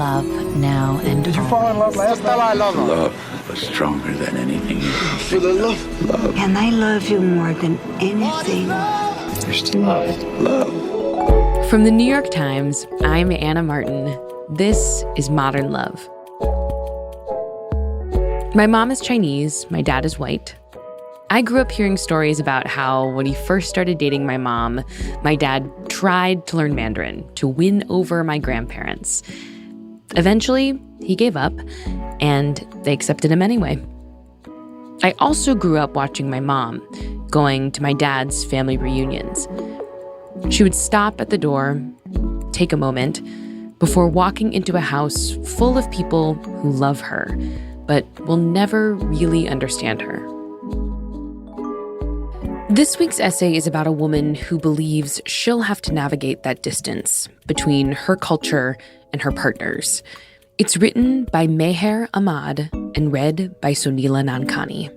love now and Did you fall in love last night? I love her. Love was stronger than anything you can For the love. love. And I love you more than anything. There's still love. From the New York Times, I'm Anna Martin. This is Modern Love. My mom is Chinese, my dad is white. I grew up hearing stories about how when he first started dating my mom, my dad tried to learn Mandarin to win over my grandparents. Eventually, he gave up, and they accepted him anyway. I also grew up watching my mom going to my dad's family reunions. She would stop at the door, take a moment, before walking into a house full of people who love her, but will never really understand her. This week's essay is about a woman who believes she'll have to navigate that distance between her culture and her partners. It's written by Meher Ahmad and read by Sunila Nankani.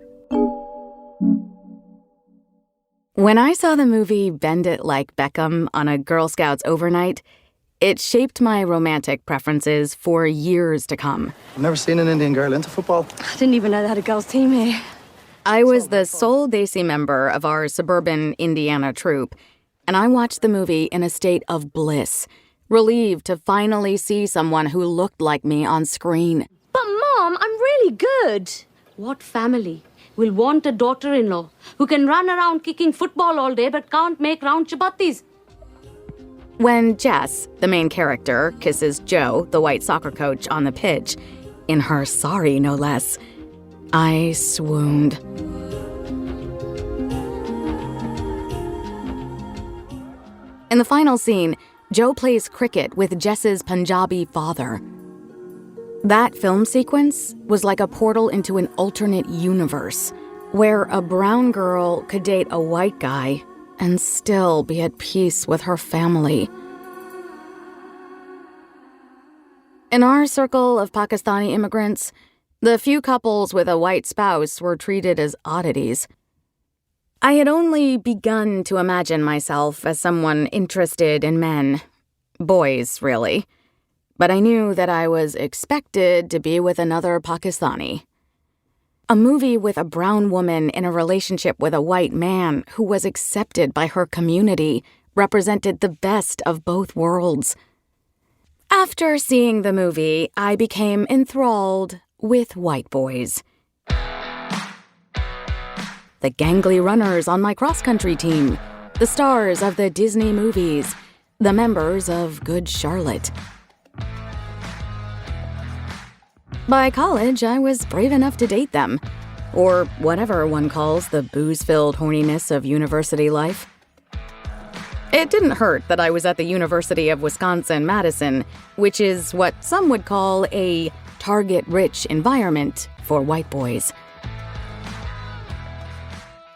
When I saw the movie Bend It Like Beckham on a Girl Scouts overnight, it shaped my romantic preferences for years to come. I've never seen an Indian girl into football. I didn't even know they had a girls' team here. I was the sole Desi member of our suburban Indiana troupe, and I watched the movie in a state of bliss, relieved to finally see someone who looked like me on screen. But Mom, I'm really good. What family will want a daughter-in-law who can run around kicking football all day but can't make round chapatis? When Jess, the main character, kisses Joe, the white soccer coach, on the pitch, in her sari no less, I swooned. In the final scene, Joe plays cricket with Jess's Punjabi father. That film sequence was like a portal into an alternate universe, where a brown girl could date a white guy and still be at peace with her family. In our circle of Pakistani immigrants, the few couples with a white spouse were treated as oddities. I had only begun to imagine myself as someone interested in men. Boys, really. But I knew that I was expected to be with another Pakistani. A movie with a brown woman in a relationship with a white man who was accepted by her community represented the best of both worlds. After seeing the movie, I became enthralled with white boys. The gangly runners on my cross-country team, the stars of the Disney movies, the members of Good Charlotte. By college, I was brave enough to date them, or whatever one calls the booze-filled horniness of university life. It didn't hurt that I was at the University of Wisconsin-Madison, which is what some would call a target-rich environment for white boys.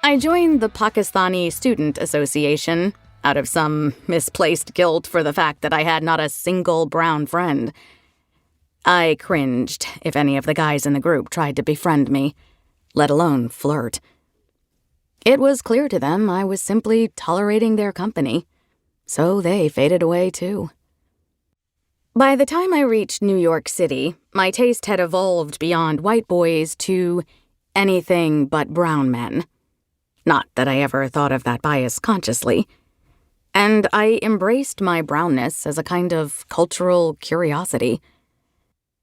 I joined the Pakistani Student Association out of some misplaced guilt for the fact that I had not a single brown friend. I cringed if any of the guys in the group tried to befriend me, let alone flirt. It was clear to them I was simply tolerating their company, so they faded away too. By the time I reached New York City, my taste had evolved beyond white boys to anything but brown men. Not that I ever thought of that bias consciously. And I embraced my brownness as a kind of cultural curiosity.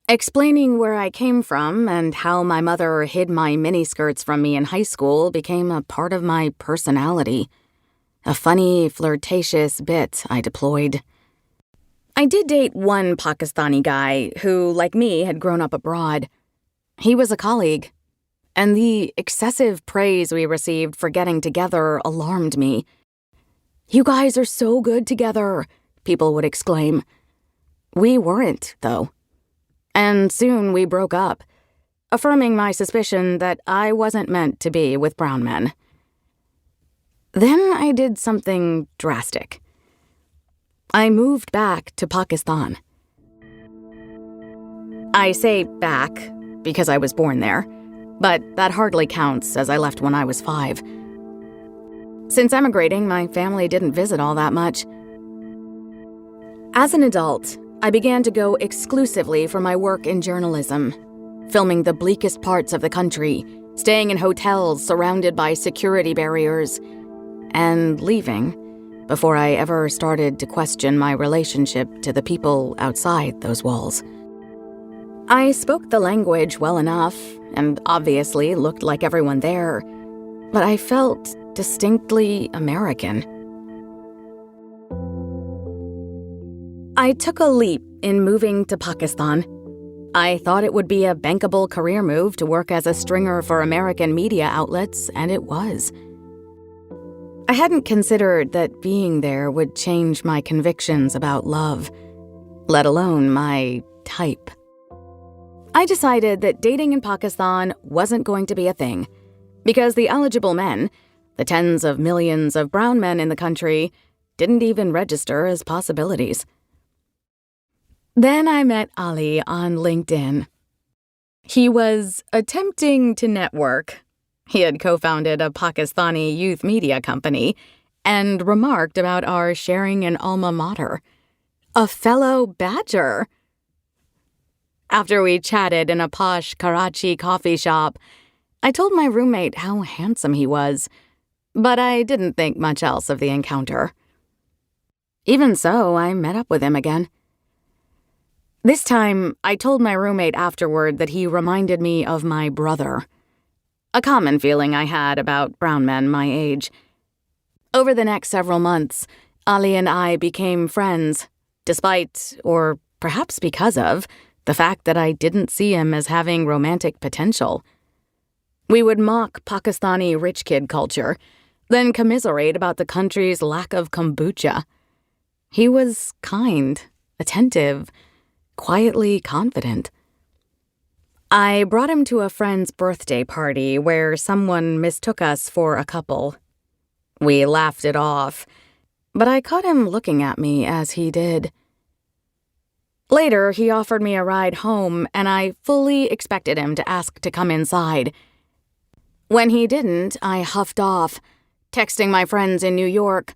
Explaining where I came from and how my mother hid my miniskirts from me in high school became a part of my personality. A funny, flirtatious bit I deployed. I did date one Pakistani guy who, like me, had grown up abroad. He was a colleague, and the excessive praise we received for getting together alarmed me. "You guys are so good together," people would exclaim. We weren't, though. And soon we broke up, affirming my suspicion that I wasn't meant to be with brown men. Then I did something drastic. I moved back to Pakistan. I say back because I was born there, but that hardly counts as I left when I was 5. Since emigrating, my family didn't visit all that much. As an adult, I began to go exclusively for my work in journalism, filming the bleakest parts of the country, staying in hotels surrounded by security barriers, and leaving before I ever started to question my relationship to the people outside those walls. I spoke the language well enough and obviously looked like everyone there, but I felt distinctly American. I took a leap in moving to Pakistan. I thought it would be a bankable career move to work as a stringer for American media outlets, and it was. I hadn't considered that being there would change my convictions about love, let alone my type. I decided that dating in Pakistan wasn't going to be a thing, because the eligible men, the tens of millions of brown men in the country, didn't even register as possibilities. Then I met Ali on LinkedIn. He was attempting to network. He had co-founded a Pakistani youth media company and remarked about our sharing an alma mater, a fellow Badger. After we chatted in a posh Karachi coffee shop, I told my roommate how handsome he was, but I didn't think much else of the encounter. Even so, I met up with him again. This time, I told my roommate afterward that he reminded me of my brother, a common feeling I had about brown men my age. Over the next several months, Ali and I became friends, despite, or perhaps because of, the fact that I didn't see him as having romantic potential. We would mock Pakistani rich kid culture, then commiserate about the country's lack of kombucha. He was kind, attentive, quietly confident. I brought him to a friend's birthday party where someone mistook us for a couple. We laughed it off, but I caught him looking at me as he did. Later, he offered me a ride home, and I fully expected him to ask to come inside. When he didn't, I huffed off, texting my friends in New York,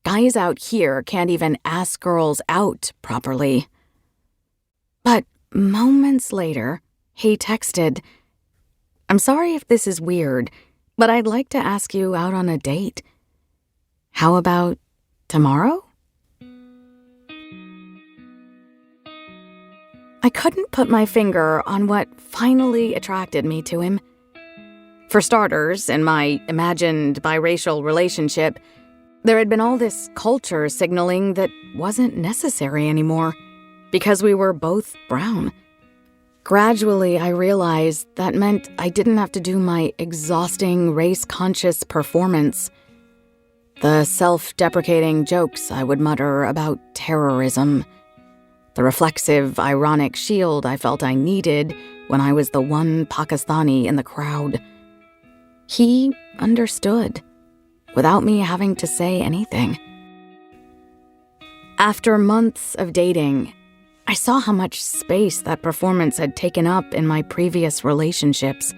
"Guys out here can't even ask girls out properly." But moments later, he texted, "I'm sorry if this is weird, but I'd like to ask you out on a date. How about tomorrow?" I couldn't put my finger on what finally attracted me to him. For starters, in my imagined biracial relationship, there had been all this culture signaling that wasn't necessary anymore, because we were both brown. Gradually, I realized that meant I didn't have to do my exhausting race-conscious performance. The self-deprecating jokes I would mutter about terrorism. The reflexive, ironic shield I felt I needed when I was the one Pakistani in the crowd. He understood, without me having to say anything. After months of dating, I saw how much space that performance had taken up in my previous relationships.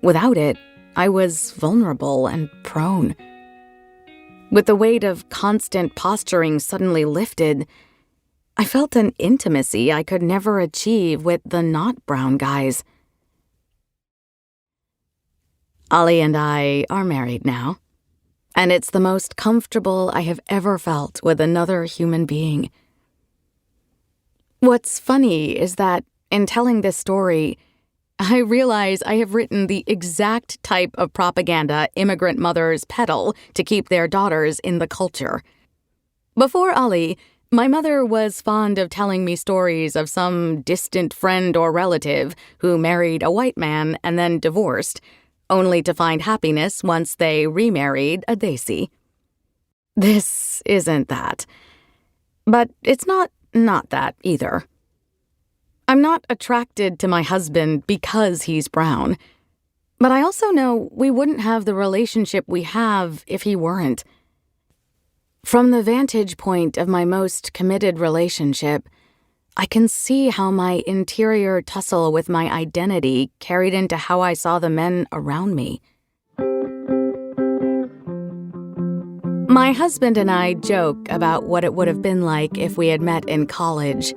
Without it, I was vulnerable and prone. With the weight of constant posturing suddenly lifted, I felt an intimacy I could never achieve with the not-brown guys. Ali and I are married now, and it's the most comfortable I have ever felt with another human being. What's funny is that, in telling this story, I realize I have written the exact type of propaganda immigrant mothers peddle to keep their daughters in the culture. Before Ali, my mother was fond of telling me stories of some distant friend or relative who married a white man and then divorced, only to find happiness once they remarried a Desi. This isn't that. But it's not that either. I'm not attracted to my husband because he's brown, but I also know we wouldn't have the relationship we have if he weren't. From the vantage point of my most committed relationship, I can see how my interior tussle with my identity carried into how I saw the men around me. My husband and I joke about what it would have been like if we had met in college.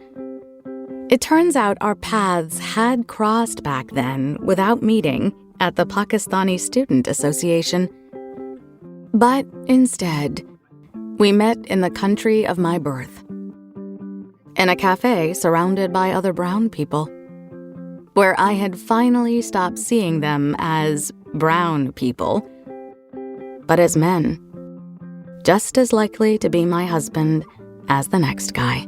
It turns out our paths had crossed back then without meeting at the Pakistani Student Association. But instead, we met in the country of my birth, in a cafe surrounded by other brown people, where I had finally stopped seeing them as brown people, but as men, just as likely to be my husband as the next guy.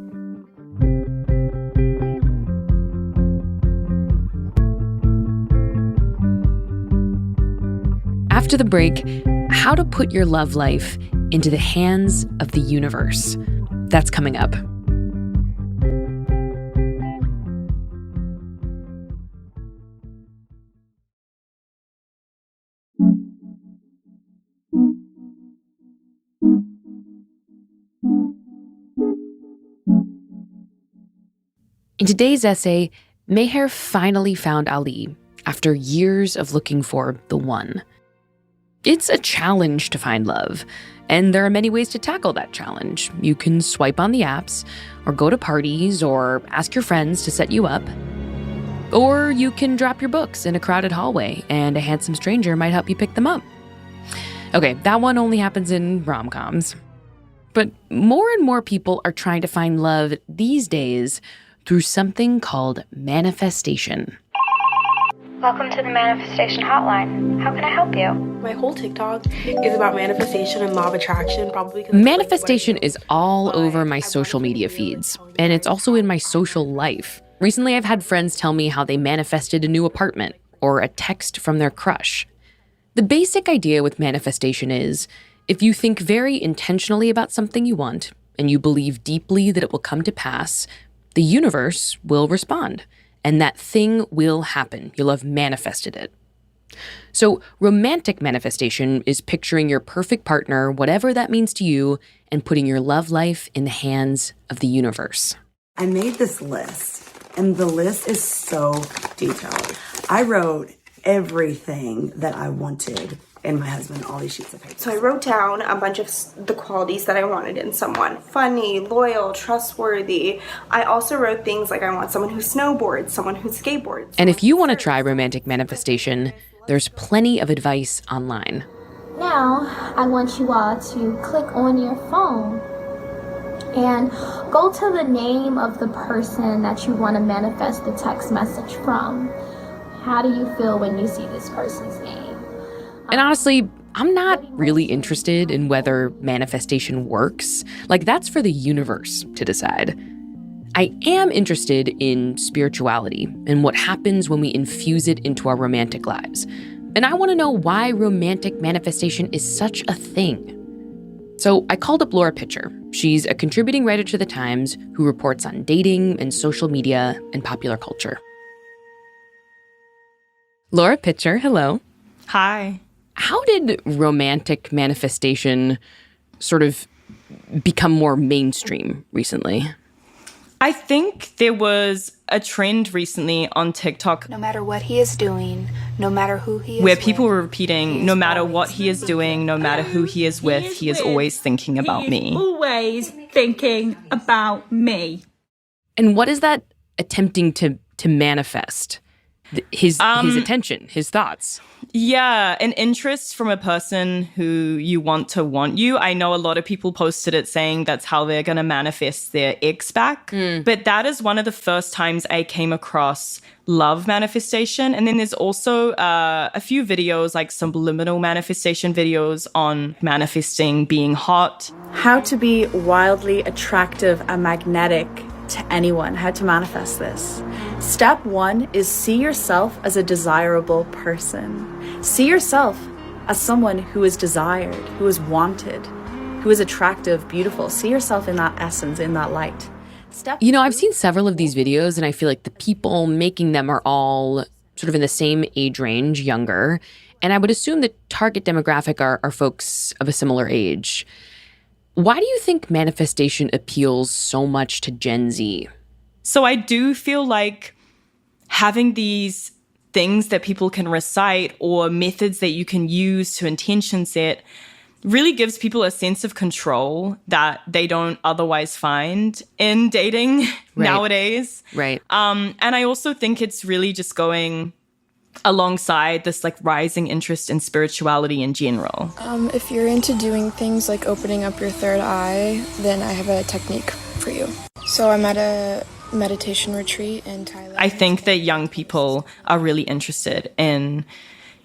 After the break, how to put your love life into the hands of the universe. That's coming up. In today's essay, Meher finally found Ali after years of looking for the one. It's a challenge to find love, and there are many ways to tackle that challenge. You can swipe on the apps, or go to parties, or ask your friends to set you up. Or you can drop your books in a crowded hallway, and a handsome stranger might help you pick them up. Okay, that one only happens in rom-coms. But more and more people are trying to find love these days through something called manifestation. Welcome to the Manifestation Hotline. How can I help you? My whole TikTok is about manifestation and law of attraction, probably. Manifestation is all over my social media feeds, and it's also in my social life. Recently, I've had friends tell me how they manifested a new apartment or a text from their crush. The basic idea with manifestation is, if you think very intentionally about something you want, and you believe deeply that it will come to pass, the universe will respond, and that thing will happen. You'll have manifested it. So romantic manifestation is picturing your perfect partner, whatever that means to you, and putting your love life in the hands of the universe. I made this list, and the list is so detailed. I wrote everything that I wanted in my husband, all these sheets of paper. So I wrote down a bunch of the qualities that I wanted in someone. Funny, loyal, trustworthy. I also wrote things like I want someone who snowboards, someone who skateboards. And if you want to try romantic manifestation, there's plenty of advice online. Now, I want you all to click on your phone and go to the name of the person that you want to manifest the text message from. How do you feel when you see this person's name? And honestly, I'm not really interested in whether manifestation works. Like, that's for the universe to decide. I am interested in spirituality and what happens when we infuse it into our romantic lives. And I want to know why romantic manifestation is such a thing. So I called up Laura Pitcher. She's a contributing writer to The Times who reports on dating and social media and popular culture. Laura Pitcher, hello. Hi. How did romantic manifestation sort of become more mainstream recently? I think there was a trend recently on TikTok. No matter what he is doing, no matter who he is where with, people were repeating, no matter what he is doing, no matter who he is with, he is always thinking about me. Always thinking about me. And what is that attempting to manifest? His attention, his thoughts. Yeah, an interest from a person who you want you. I know a lot of people posted it saying that's how they're going to manifest their ex back. But that is one of the first times I came across love manifestation. And then there's also a few videos, like subliminal manifestation videos on manifesting being hot. How to be wildly attractive and magnetic to anyone, how to manifest this. Step 1 is see yourself as a desirable person. See yourself as someone who is desired, who is wanted, who is attractive, beautiful. See yourself in that essence, in that light. I've seen several of these videos, and I feel like the people making them are all sort of in the same age range, younger. And I would assume the target demographic are folks of a similar age. Why do you think manifestation appeals so much to Gen Z? So I do feel like having these things that people can recite or methods that you can use to intention set really gives people a sense of control that they don't otherwise find in dating nowadays. Right. And I also think it's really just going alongside this like rising interest in spirituality in general. If you're into doing things like opening up your third eye, then I have a technique for you. So I'm at a meditation retreat in Thailand. I think that young people are really interested in,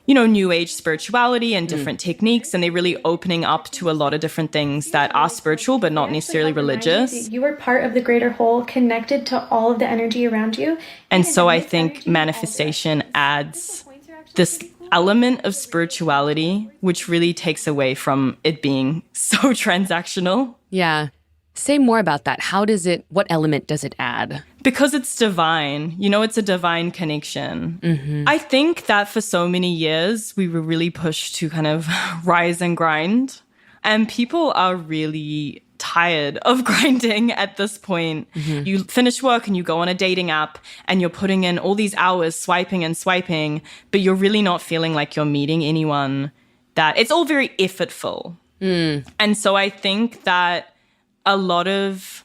you know, new age spirituality and different techniques, and they're really opening up to a lot of different things that are spiritual but not necessarily religious. You are part of the greater whole, connected to all of the energy around you. And so I think manifestation adds this element of spirituality, which really takes away from it being so transactional. Yeah. Say more about that. What element does it add? Because it's divine. You know, it's a divine connection. Mm-hmm. I think that for so many years, we were really pushed to kind of rise and grind. And people are really tired of grinding at this point. Mm-hmm. You finish work and you go on a dating app and you're putting in all these hours swiping and swiping, but you're really not feeling like you're meeting anyone that it's all very effortful. And so I think that a lot of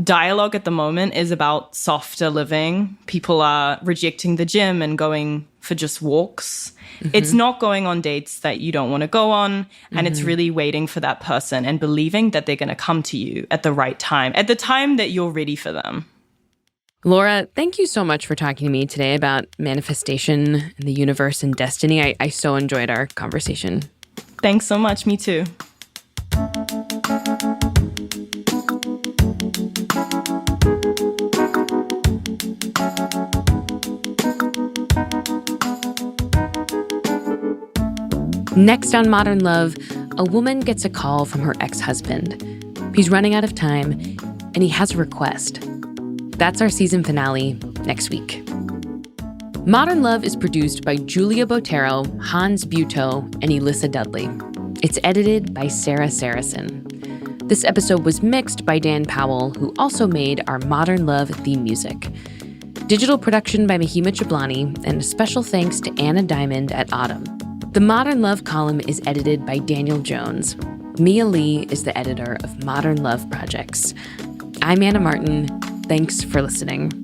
dialogue at the moment is about softer living. People are rejecting the gym and going for just walks. Mm-hmm. It's not going on dates that you don't want to go on. And it's really waiting for that person and believing that they're going to come to you at the right time, at the time that you're ready for them. Laura, thank you so much for talking to me today about manifestation and the universe and destiny. I so enjoyed our conversation. Thanks so much. Me too. Next on Modern Love, a woman gets a call from her ex-husband. He's running out of time, and he has a request. That's our season finale next week. Modern Love is produced by Julia Botero, Hans Buetow, and Elissa Dudley. It's edited by Sarah Saracen. This episode was mixed by Dan Powell, who also made our Modern Love theme music. Digital production by Mahima Chablani, and a special thanks to Anna Diamond at Autumn. The Modern Love column is edited by Daniel Jones. Mia Lee is the editor of Modern Love Projects. I'm Anna Martin. Thanks for listening.